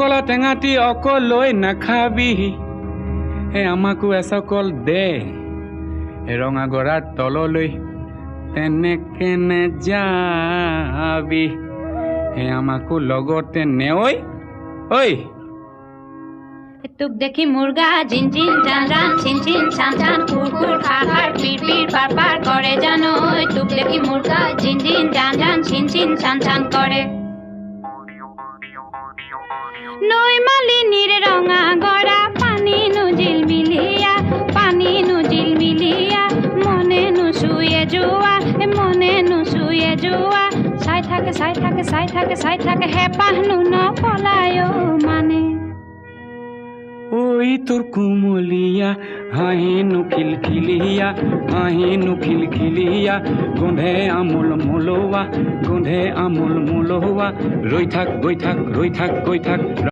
কলা টেঙাটি অকলৈ নাখাবি হে আমাকো এচকল দে ৰঙা গৰাৰ তললৈ তেনেকে নেযাবি হে আমাকো লগতে নেঐ ঐ তোক দেখি মুৰ্গা জিন জিন জান জান চিন চিন চান চান কুৰ কুৰ খাৰ খাৰ পিৰ পিৰ পাৰ পাৰ কৰে জানো তোক দেখি মুৰ্গা জিন জিন জান জান চিন চিন চান চান কৰে নৈ মালিনীৰ ৰঙা গৰা পানী নুজিল মিলিয়া মনে নুচুয়ে যোৱা চাই থাকে হেঁপাহনো নপলায় মানে ঐ তোৰ কুমলীয়া হাঁহিনো খিলখিলিয়া গোন্ধে আমোল মোলোৱা ৰৈ থাক গৈ থাক